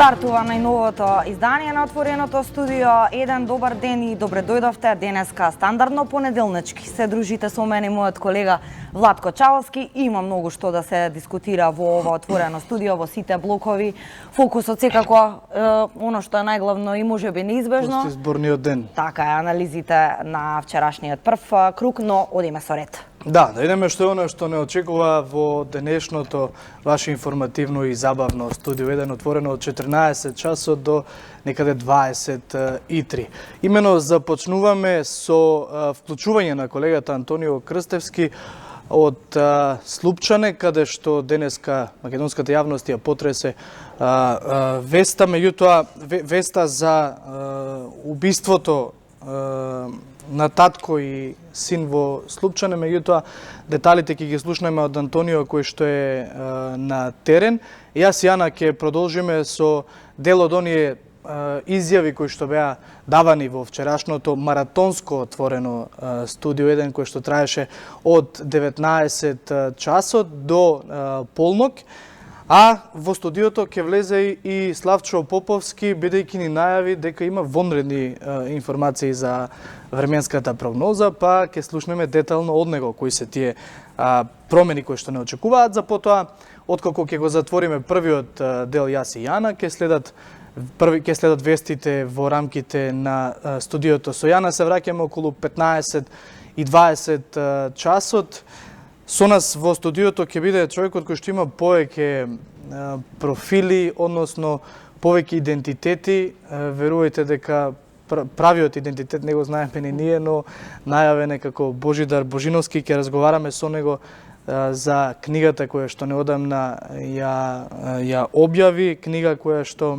Стартува најновото издание на Отвореното студио. Еден добар ден и добре дојдовте. Денеска стандардно понеделнички се дружите со мене и мојот колега Владко Чаловски. Има многу што да се дискутира во ова Отворено студио, во сите блокови. Фокусот секако оно што е најглавно и можеби неизбежно. Изборниот ден. Така е, анализите на вчерашниот прв круг, но одиме со ред. Да идеме што е оно што не очекува во денешното ваше информативно и забавно студио 1 отворено од 14 часот до некаде 23. Имено започнуваме со вклучување на колегата Антонио Крстевски од Слупчане, каде што денеска македонската јавност ја потресе веста, меѓутоа веста за убиството на татко и син во Слупчане, меѓутоа деталите ќе ги слушнеме од Антонио кој што е на терен. Јас и Јана ќе продолжиме со дел од оние изјави кои што беа давани во вчерашното маратонско отворено студио 1 кој што траеше од 19 часот до полнок. А во студиото ќе влезе и Славчо Поповски, бидејќи ни најави дека има вонредни информации за временската прогноза, па ќе слушнеме детално од него кои се тие промени кои што не очекуваат. За потоа, откако ќе го затвориме првиот дел јас и Јана, ќе следат вестите во рамките на студиото. Со Јана се враќаме околу 15 и 20 часот. Со нас во студиото ќе биде човекот кој што има повеќе профили, односно повеќе идентитети. Верувајте дека правиот идентитет не го знаеме ни ние, но најавен е како Божидар Божиновски. Ќе разговараме со него за книгата која што неодамна ја објави, книга која што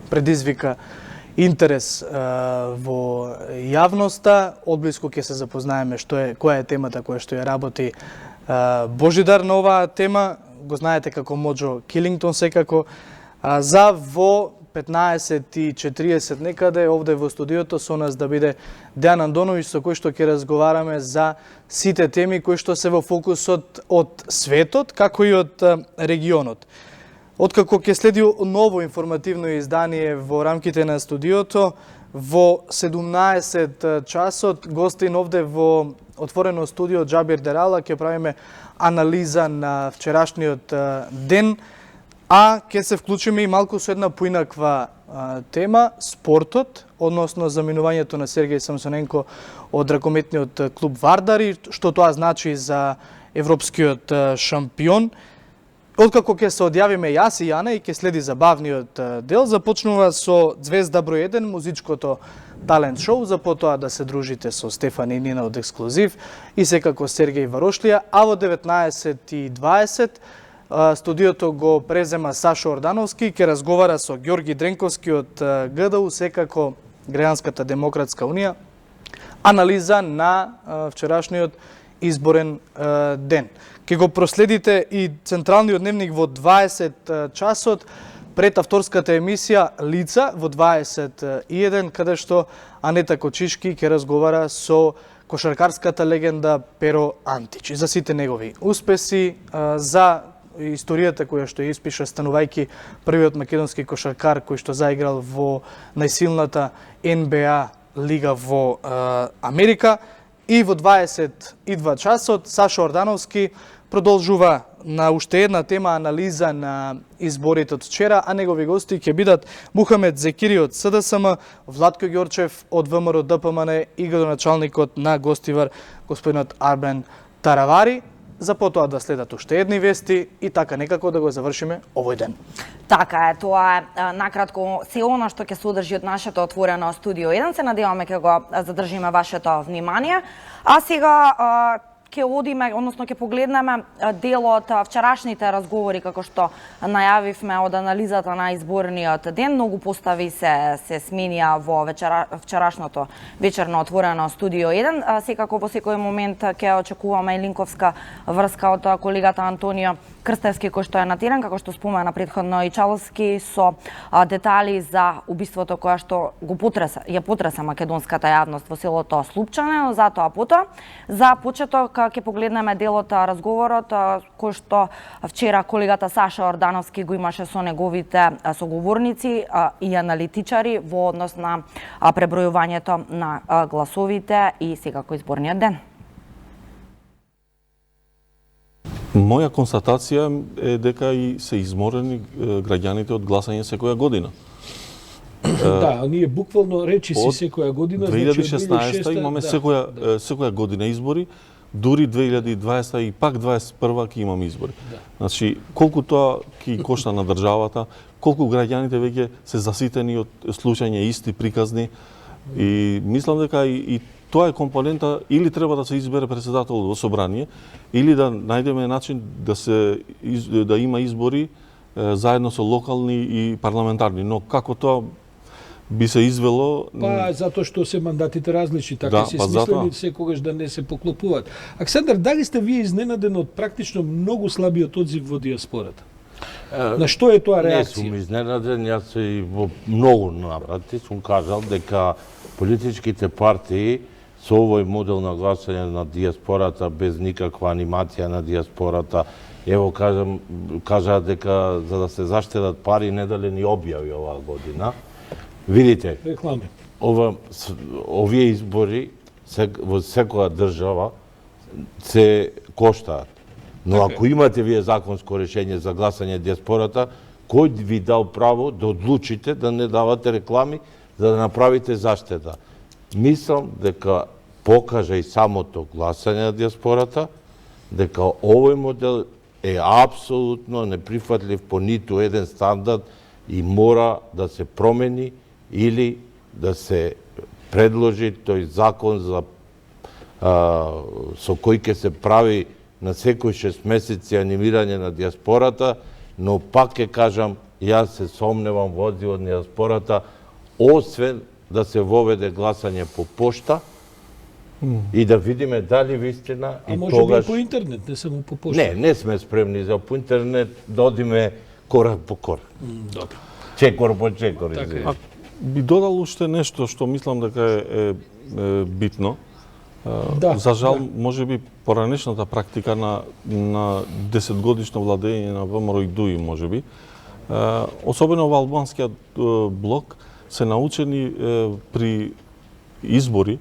предизвика интерес во јавноста. Одблиску ќе се запознаеме која е темата која што ја работи Божидар на оваа тема. Го знаете како Моџо Килингтон секако. За во 15:40 некаде овде во студиото со нас да биде Дејан Андоновиќ, со кој што ќе разговараме за сите теми кои што се во фокусот од светот, како и од регионот. Откако ќе следи ново информативно издание во рамките на студиото, во 17 часот гостин овде во Отворено студио Џабир Дерала ќе правиме анализа на вчерашниот ден, а ќе се вклучиме и малку со една поинаква тема, спортот, односно заминувањето на Сергеј Самсоненко од ракометниот клуб Вардари, што тоа значи за европскиот шампион. Откако ќе се одјавиме јас и Јана и ќе следи забавниот дел, започнува со Звезда број 1, музичкото талент шоу, за потоа да се дружите со Стефан и Нина од Ексклузив и секако Сергеј Варошлија, а во 19:20 студиото го презема Сашо Ордановски, ќе разговара со Ѓорги Дренковски од ГДУ, секако Граѓанската демократска унија, анализа на вчерашниот изборен ден. Ке го проследите и централниот дневник во 20 часот, пред авторската емисија Лица во 21, каде што Анета Кочишки ќе разговара со кошаркарската легенда Перо Антич. За сите негови успеси, за историјата која што ја испиша станувајќи првиот македонски кошаркар кој што заиграл во најсилната НБА лига во Америка. И во 22 часот Сашо Ордановски продолжува на уште една тема, анализа на изборите од вчера, а негови гости ќе бидат Мухамед Зекири од СДСМ, Владко Ѓорчев од ВМРО ДПМН и градоначалникот на Гостивар, господинот Арбен Таравари. За потоа да следат уште едни вести и така некако да го завршиме овој ден. Така е, тоа е накратко се она што ќе се одржи од нашето Отворено студио 1. Се надеваме ќе го задржиме вашето внимание. А сега ќе одиме, односно ќе погледнеме дел од вчерашните разговори, како што најавивме од анализата на изборниот ден. Многу постави се сменија во вчерашното вечерно Отворено студио 1. Секако во секој момент ќе очекуваме и линковска врска од колегата Антонио Крстевски, кој што е на терен, како што спомена претходно и Чаловски, со детали за убиството која што ја потреса македонската јавност во селото Слупчане. Затоа потоа, за почеток ќе погледнеме делот разговорот кој што вчера колегата Саша Ордановски го имаше со неговите соговорници и аналитичари во однос на пребројувањето на гласовите и секако изборниот ден. Моја констатација е дека и се изморени граѓаните од гласање секоја година. Да, ние буквално речи си секоја година. 2016 имаме секоја година избори, дури 2020 и пак 2021 ќе имаме избори. Значи, колку тоа ќе кошта на државата, колку граѓаните веќе се заситени од слушање исти приказни и мислам дека и тоа е компонента, или треба да се избере председател во собрание, или да најдеме начин да има избори заедно со локални и парламентарни, но како тоа би се извело... Па, затоа што се мандатите различни, така се смислени секогаш да не се поклопуваат. Аксандар, дали сте вие изненаден од практично многу слабиот одзив во диаспората? На што е тоа реакција? Не сум изненаден, јас и во многу наврати сум кажал дека политичките партии со овој модел на гласање на диаспората без никаква анимација на диаспората, ево кажа дека за да се заштедат пари не дали ни објави оваа година. Видите, овие избори во секоја држава се коштаат. Но ако имате вие законско решение за гласање диаспората, кој ви дал право да одлучите да не давате реклами за да направите заштеда? Мислам дека покажа и самото гласање на диаспората, дека овој модел е апсолутно неприфатлив по ниту еден стандард и мора да се промени или да се предложи тој закон со кој ќе се прави на секој 6 месеци анимирање на диаспората, но пак ќе кажам, јас се сомневам во одзивот на диаспората, освен да се воведе гласање по пошта и да видиме дали вистина и тогаш... А може би по интернет, не само по пошта? Не сме спремни за по интернет, да одиме корак по корак. Добро. Чекор по чекор. Би додал уште нешто што мислам дека е битно. За жал, може би поранешната практика на 10-годишно владење на ВМРО и ДУИ, може би, особено во албанскиот блок, се научени при избори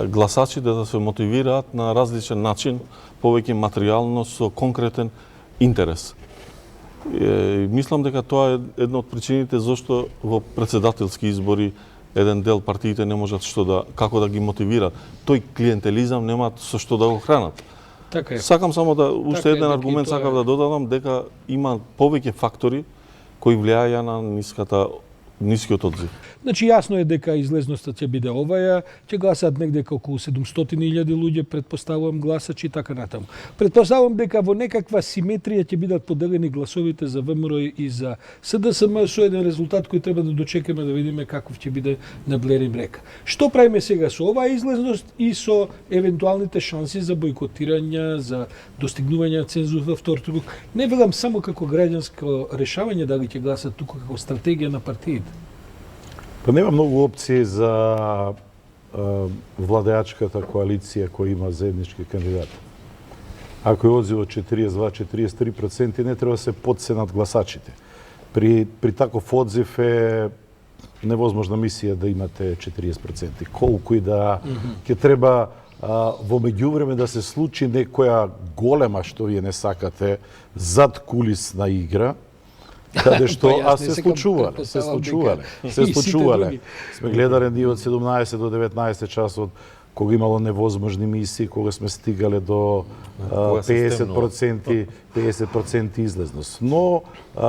гласачите да се мотивираат на различен начин, повеќе материјално со конкретен интерес. Мислам дека тоа е една од причините зашто во председателски избори еден дел партиите не можат како да ги мотивираат. Тој клиентелизам немаат со што да го хранат. Така е. Сакам само да уште еден аргумент сакам да додадам дека има повеќе фактори кои влијаја на нискиот одзив. Значи, јасно е дека излезноста ќе биде оваја, ќе гласаат негде околу 700.000 луѓе, предпоставувам гласачи и така натаму. Предпоставувам дека во некаква симетрија ќе бидат поделени гласовите за ВМРО и за СДСМ со еден резултат кој треба да дочекаме да видиме каков ќе биде на Блери Мрека. Што правиме сега со оваа излезност и со евентуалните шанси за бойкотирање, за достигнување на цензус во втор круг? Не велам само како граѓанско решавање дали ќе гласат туку како стратегија на партиите. Па нема многу опции за владеачката коалиција која има заеднички кандидати. Ако е одзивот 42-43%, не треба да се подценат гласачите. При таков одзив е невозможна мисија да имате 40%. Колку и да ќе треба во меѓувреме да се случи некоја голема, што вие не сакате, зад кулисна игра, каде што се случувале. Сме гледале ние од 17 до 19 часот, кога имало невозможни мисии, кога сме стигале до 50% излезност. Но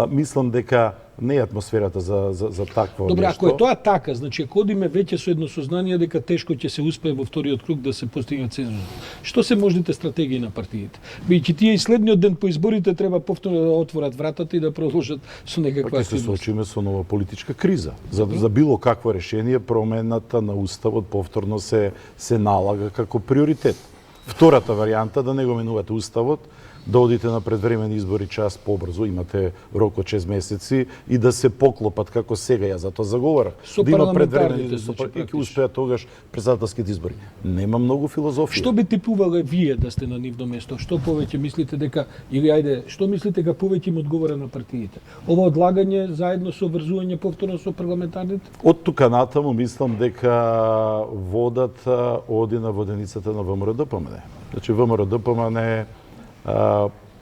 мислам дека не е атмосферата за такво нешто. Добре, ако е тоа така, значи ако одиме веќе со едно сознание дека тешко ќе се успее во вториот круг да се постигне цензус. Што се можните стратегии на партиите? Бидејќи тие и следниот ден по изборите треба повторно да отворат вратата и да продолжат со некаква активност. Ќе се соочиме со нова политичка криза. За било какво решение промената на уставот повторно се налага како приоритет. Втората варијанта да не го менувате уставот, да одите на предвремени избори час побрзо, имате рок од 6 месеци и да се поклопат како сега ја затоа заговарам. Со Да има парламентарните, избори, значи, и ќе практично. успеат тогаш председателските избори. Нема многу филозофија. Што би типувале вие да сте на нивно место? Што повеќе мислите дека или ајде, што мислите дека повеќе им одговара на партиите? Ова одлагање заедно со врзување повторно со парламентарните? Од тука натаму мислам дека водата оди на воденицата на ВМРО ДПМН. Значи ВМРО ДПМН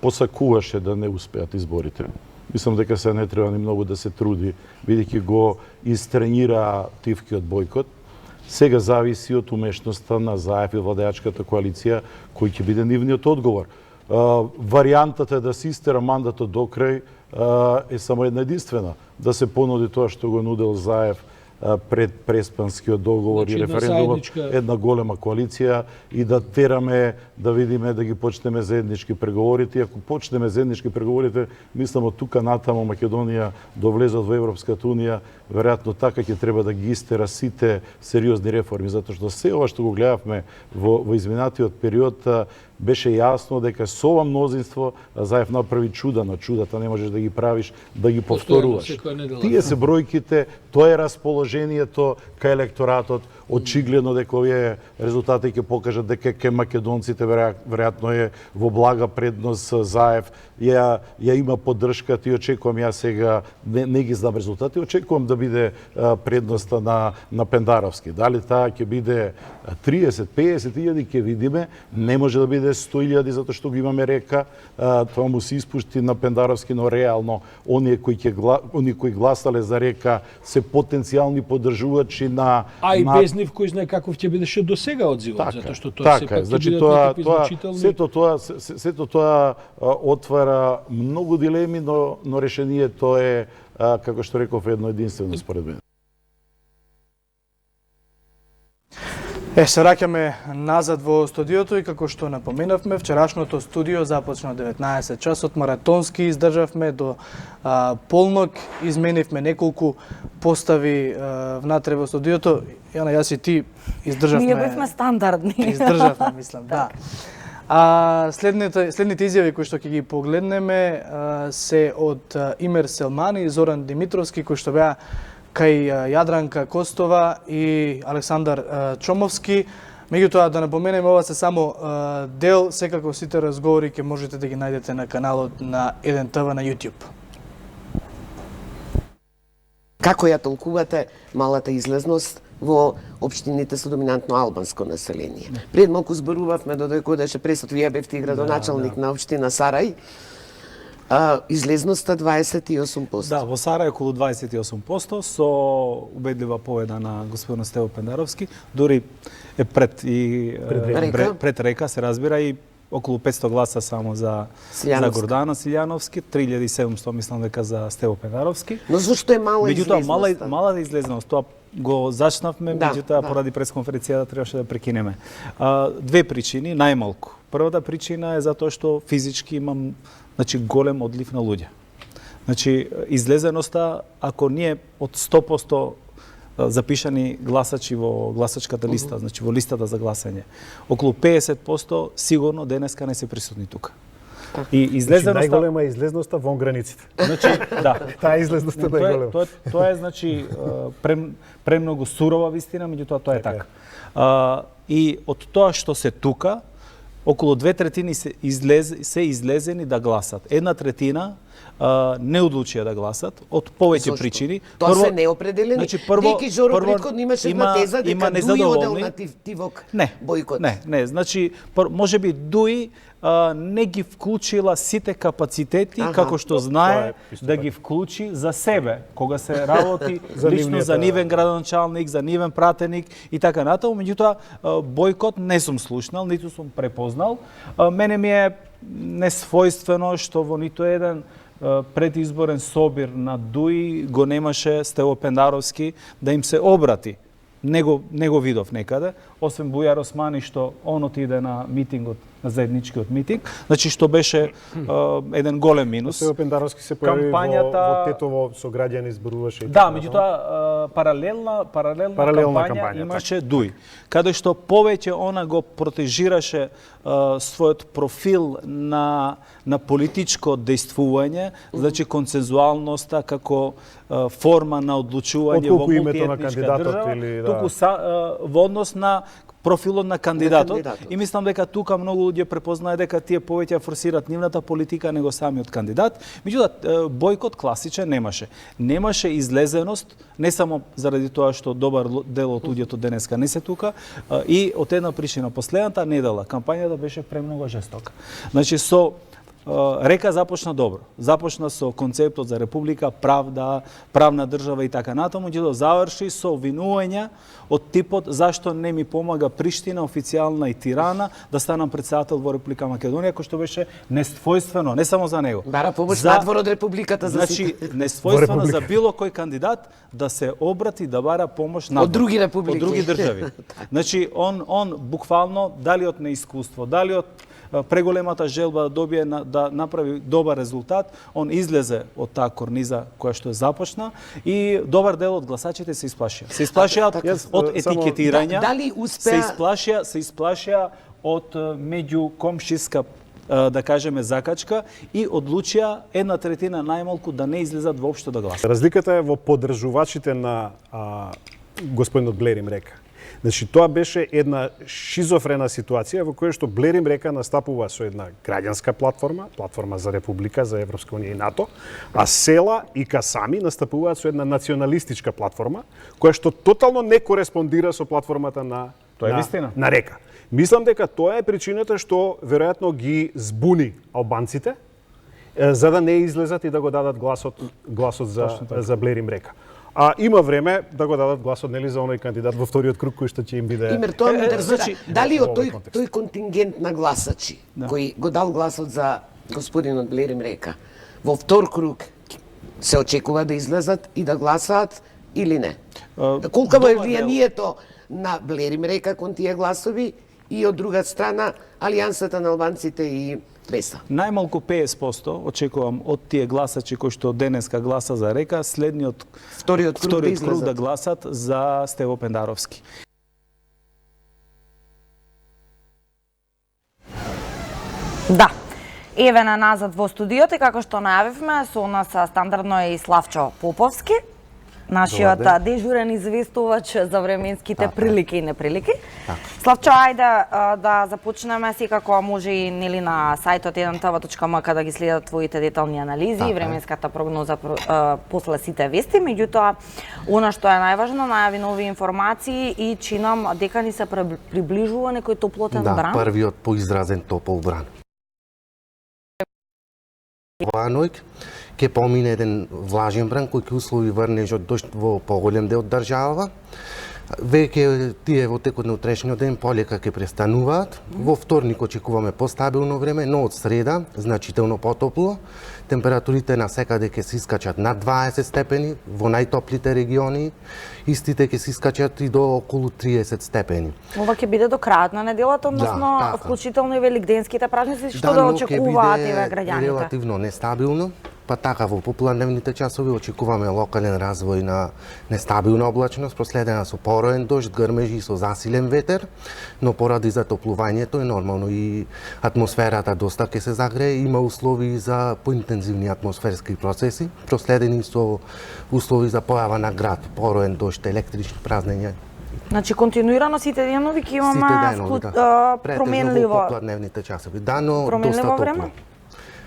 посакуваше да не успеат изборите. Мислам дека се не треба ни многу да се труди, бидејќи го истренира тивкиот бојкот. Сега зависи од умешноста на ЗАЕФ и владеачката коалиција кој ќе биде нивниот одговор. Варијантата е да се истера мандатот до крај е само една единствена, да се понуди тоа што го нудел ЗАЕФ пред преспанскиот договор Значи, и референдумот, заедничка- една голема коалиција и да тераме да видиме да ги почнеме заеднички преговорите. И ако почнеме заеднички преговорите, мислам од тука натаму Македонија довлезат во Европската унија, веројатно така ќе треба да ги истера сите сериозни реформи, затоа што се ова што го гледавме во изминатиот период беше јасно дека со ова мнозинство ЗАЕФ направи чуда, но чудата не можеш да ги правиш, да ги повторуваш. секоја недела. Тие се бројките, тоа е расположението кај електоратот. Очигледно дека овие резултати ќе покажат дека ке македонците веројатно е во блага предност ЗАЕФ. Ја има поддршка, ти очекувам ја сега не ги знам резултати, очекувам да биде предноста на Пендаровски. Дали таа ќе биде 30, 50 илјади ќе видиме, не може да биде 100 илјади затоа што го имаме река, тоа му се испушти на Пендаровски, но реално оние кои гласале за река се потенцијални поддржувачи на А и без нив кој знае каков ќе бидеше до сега одзивот, затоа што тоа така, сепак ќе значи бидат некакви значителни. сето тоа отвара многу дилеми, но решението е, како што реков, едно единствено според мене. Се раќаме назад во студиото и како што напоменавме, вчерашното студио започна 19 часот, маратонски издржавме до полнок, изменивме неколку постави внатре во студиото. Јана, јас и ти издржавме. Ние бевме стандардни. Издржавме, мислам, да. Следните изјави кои што ќе ги погледнеме се од Имер Селмани и Зоран Димитровски, кои што беа кај Јадранка Костова и Александар Чомовски. Меѓутоа, да напоменеме, ова се само дел, секако сите разговори ќе можете да ги најдете на каналот на 1TV на YouTube. Како ја толкувате малата излезност во општините со доминантно албанско население? Пред малку зборувавме додека одеше пресот, вие бевте градоначалник на општина Сарај. Излезноста 28%. Да, во Сарај околу 28%, со убедлива победа на господин Стево Пендаровски, дури е пред река, се разбира, и околу 500 гласа само за Гордана Силјановски, 3700 мислам дека за Стево Пендаровски. Но зашто е мала излезноста? Меѓутоа, мала излезност, тоа го зачнавме, меѓутоа поради пресконференцијата требаше да прекинеме. Две причини, најмалку. Првата причина е затоа што физички имам голем одлив на луѓе. Излезеноста, ако ние од 100% запишани гласачи во гласачката листа, во листата за гласање, околу 50% сигурно денеска не се присутни тука. И излезеноста... најголема излезноста вон границите. Да. Таа излезноста е најголема. Тоа е, премногу сурова вистина, меѓутоа тоа е така. И од тоа што се тука, околу 2/3 се излезени да гласат. 1/3 не одлучија да гласат од повеќе причини. Тоа се неопределени. Деки Жоро претходно имаше една теза дека Дуи одел на тивок бојкот. Не, можеби Дуи не ги вклучила сите капацитети како што знае да ги вклучи за себе, кога се работи лично за нивен градоначалник, за нивен пратеник и така натаму. Меѓутоа, бојкот не сум слушнал, ниту сум препознал. Мене ми е несвојствено што во ниту еден предизборен собир на Дуи го немаше Стево Пендаровски да им се обрати. Не го видов некаде, освен Бујар Османи што он отиде на митингот, на заедничкиот митинг, што беше еден голем минус. Стево Пендаровски се појави во Тетово со граѓани зборуваше. Да, меѓутоа паралелна Паралелна кампања кампања, имаше Дуј, каде што повеќе она го протежираше својот профил на политичко действување, значи консензуалноста како форма на одлучување во Отколку името на мултиетничка кандидатот држава, или туку во однос на профилот на кандидатот. И мислам дека тука многу луѓе препознае дека тие повеќе форсираат нивната политика него самиот кандидат. Меѓутоа, бојкот класичен немаше. Немаше излезеност, не само заради тоа што добар дел од луѓето денеска не се тука, и од една причина, последната недела кампањата беше премногу жестока. Значи, Река започна добро. Започна со концептот за република, правда, правна држава и така натаму, меѓутоа заврши со обвинувања од типот зашто не ми помага Приштина, официјална и Тирана, да станам председател во Република Македонија, кој што беше несвојствено, не само за него. Бара помош надвор од републиката за сите. Значи, несвојствено за било кој кандидат да се обрати да бара помош надвор. Од други републики. Од други држави. Значи, он буквално, дали од неискуство, дали од преголемата желба да добие да направи добар резултат, он излезе од таа корниза која што започна и добар дел од гласачите се исплашија. Се исплашија од етикетирања, дали успеа... се исплашија од меѓукомшиска да кажеме закачка и одлучија 1/3 најмалку да не излезат воопшто да гласат. Разликата е во поддржувачите на господинот Блер им река. Значи, тоа беше една шизофрена ситуација во која што Блер им река настапува со една граѓанска платформа за Република, за Европска унија и НАТО, а Села и Касами настапуваат со една националистичка платформа, која што тотално не кореспондира со платформата на Река. Мислам дека тоа е причината што веројатно ги збуни албанците, за да не излезат и да го дадат гласот за Блер им река. А има време да го дадат гласот нели за оној кандидат во вториот круг кој што ќе им биде. Имер, тоа ми интересира. Дали од тој контингент на гласачи кој го дал гласот за господинот Блер им река, во втор круг се очекува да излезат и да гласаат или не? Колку е влијанието на Блер им река кон тие гласови и од друга страна алијансата на албанците и Беса? Најмалку 50% очекувам од тие гласачи кои што денеска гласа за Река, вториот круг да гласат за Стево Пендаровски. Да. Еве на назад во студиото, како што најавивме, со нас стандардно е и Славчо Поповски, нашиот дежурен известувач за временските прилики и неприлики. Славчо, ајде да започнеме, секако може и нели на сајтот 1tv.mk да ги следат твоите детални анализи, временската прогноза после сите вести, меѓутоа она што е најважно, најави нови информации и чинам дека ни се приближува некој топлотен бран. Да, првиот поизразен топол бран. Оваа ноќ ќе помине еден влажен бран кој ќе услови врнежот дожд во поголем дел држава. Веќе тие во текот на утрешниот ден полека ќе престануваат. Во вторник очекуваме постабилно време, но од среда значително потопло. Температурите на секаде ќе се искачат над 20 степени во најтоплите региони. Истите ќе се искачат и до околу 30 степени. Ова ќе биде до крајот на неделата, односно вклучително и великденските празници, што да очекуваат еве граѓаните? Релативно нестабилно. Па така, во попладневните часови очекуваме локален развој на нестабилна облачност, проследена со пороен дожд, грмежи и со засилен ветер, но поради затоплувањето е нормално и атмосферата доста ќе се загрее, има услови за поинтензивни атмосферски процеси, проследени со услови за појава на град, пороен дожд, електрични празнења. Значи континуирано сите денови ќе имаме променливо во попладневните часови. Да, но доста топло.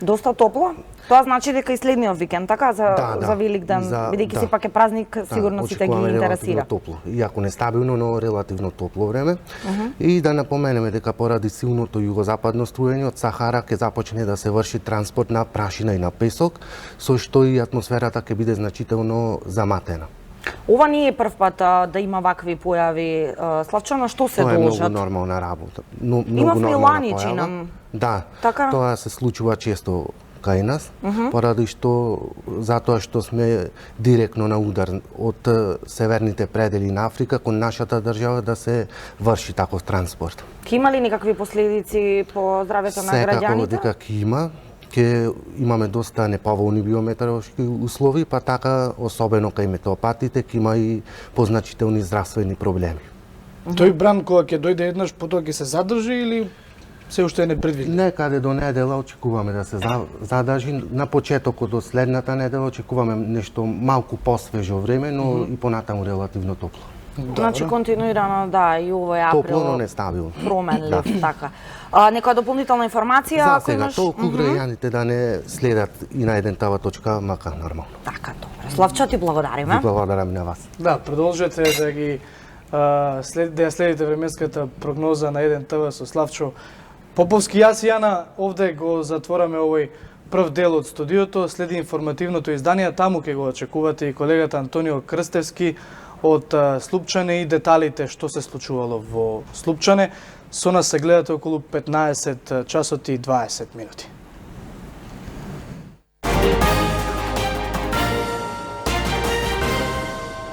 Доста топло? Тоа значи дека и следниот викенд, така, за Великден, бидејќи сепак е празник, сигурно сите ги интересира. Топло. Иако нестабилно, но релативно топло време. И да напоменеме дека поради силното југозападно струење од Сахара ќе започне да се врши транспорт на прашина и на песок, со што и атмосферата ќе биде значително заматена. Ова не е прв пат да има вакви појави. Славчо, на што се должат? Тоа е многу нормална работа. Имавме лани, чинам. Да, тоа се случува често кај нас, поради затоа што сме директно на удар од северните предели на Африка кон нашата држава да се врши таков транспорт. Ке има ли никакви последици по здравјето на граѓаните? Секако дека ќе има. ќе имаме доста неповолни биометеоролошки услови, па така особено кај метеопатите ќе има и позначителни здравствени проблеми. Тој бран кога ќе дојде еднаш, потоа ќе се задржи или се уште не предвидено? Некаде до недела очекуваме да се задржи. На почетокот од следната недела очекуваме нешто малку посвежо време, но и понатаму релативно топло. Значи континуирано, да, и овој април. Топло, но нестабилно. Променлив, така. Некоја дополнителна информација? За ако сега имаш? толку граѓаните да не следат и на еден тава точка, мака нормално. Така, добро. Славчо, ти благодариме. Ви благодарам на вас. Да, продолжете да ги да ја следите временската прогноза на еден ТВ со Славчо Поповски. Јас и Јана овде го затвораме овој прв дел од студиото. Следи информативното издание, таму ќе го очекувате и колегата Антонио Крстевски од Слупчане и деталите што се случувало во Слупчане. Со нас се гледате околу 15 часот и 20 минути.